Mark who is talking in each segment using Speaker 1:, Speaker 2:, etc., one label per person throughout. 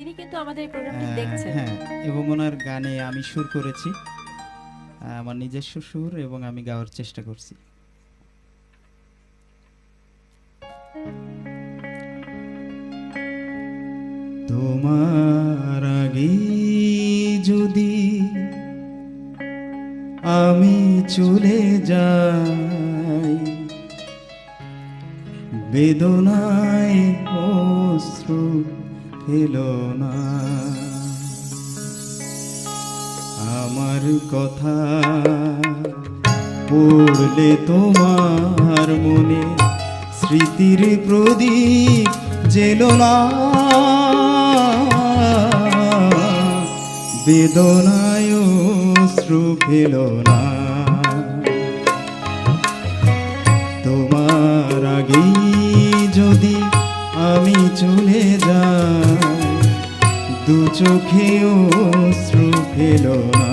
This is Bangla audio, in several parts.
Speaker 1: তিনি কিন্তু আমাদের এই প্রোগ্রামটি দেখছেন।
Speaker 2: হ্যাঁ, এবং ওনার গানে আমি সুর করেছি, আমার নিজস্ব সুর, এবং আমি গাওয়ার চেষ্টা করছি। তোমার আগে যদি আমি চলে যাই, বেদনায় অশ্রু ফেলো না, আমার কথা পড়লে তোমার মনে স্মৃতির প্রদীপ জ্বেলো না, বেদনায় অশ্রু ফেলো না। তোমার আগেই যদি আমি চলে যাই, দু চোখে অশ্রু ফেলো না।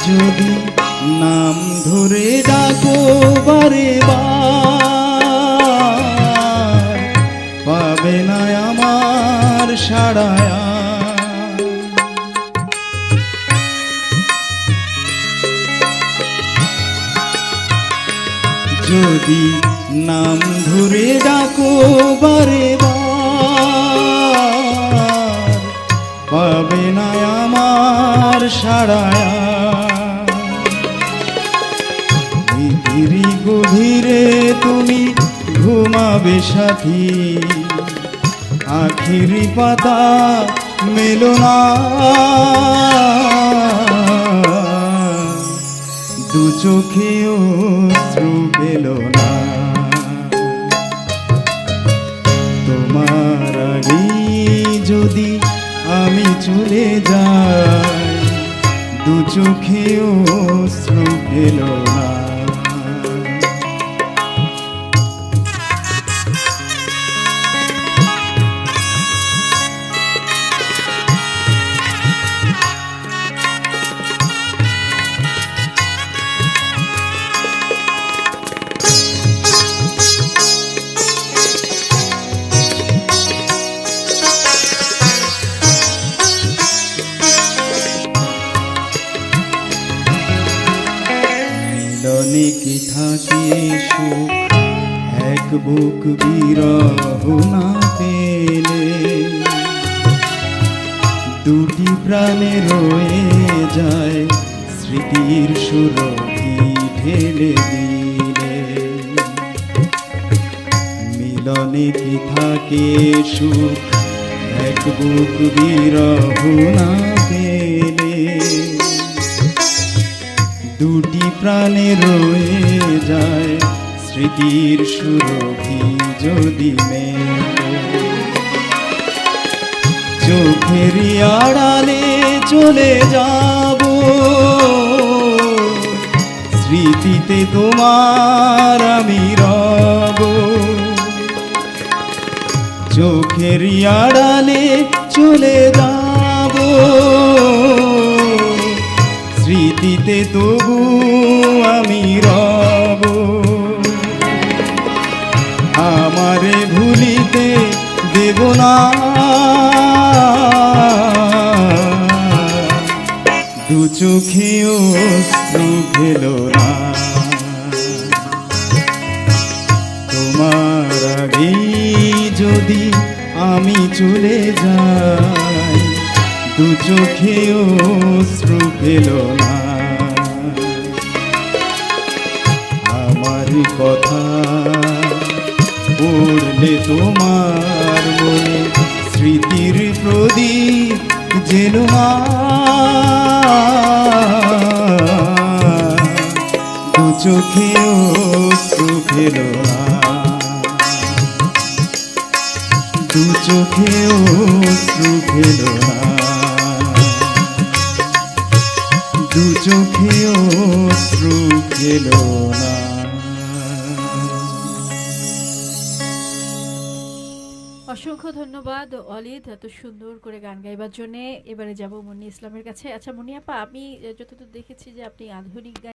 Speaker 2: যদি নাম ধরে ডাকো বারে বার, পাবে না আমার সাড়ায়। যদি নাম ধরে ডাকো বারে বার, পাবে না আমার সাড়ায়। গভীরে তুমি ঘুমাবে সাথী, আখিরি পাতা মেলো না, দু চোখে অশ্রু পেলো না। তোমার আগে যদি আমি চলে যাই, দু চোখে অশ্রু পেলো না। মিলনে কি থাকে সুখ, এক বুক বিরহ না পেলে, দুটি প্রাণে রয়ে যায় স্মৃতির সুরভি ঢেলে দিলে। মিলনে কি থাকে সুখ, এক বুক বিরহ না পেলে, দুটি প্রাণে রয়ে যায় স্মৃতির সুরভি যদি মেলে। চোখেরই আড়ালে চলে যাব, স্মৃতিতে তোমার আমি রব। চোখেরই আড়ালে চলে যাব, স্মৃতিতে তবু আমি রব। আমারে ভুলিতে দেব না, দু চোখে অশ্রু ফেলো না। তোমার আগে যদি আমি চলে যাই, দু চোখে অশ্রু ফেলো না। আমার কথা পড়লে তোমার মনে স্মৃতির প্রদীপ জ্বেলো না, দু চোখে অশ্রু ফেলো না। দু চোখেও অশ্রু ফেলো না, দু চোখেও অশ্রু ফেলো না।
Speaker 1: অসংখ্য ধন্যবাদ অলিদ এত সুন্দর করে গান গাইবার জন্য। এবারে যাব মুন্নি ইসলামের কাছে। আচ্ছা মুন্নি আপা, আমি যতদূর দেখেছি যে আপনি আধুনিক গান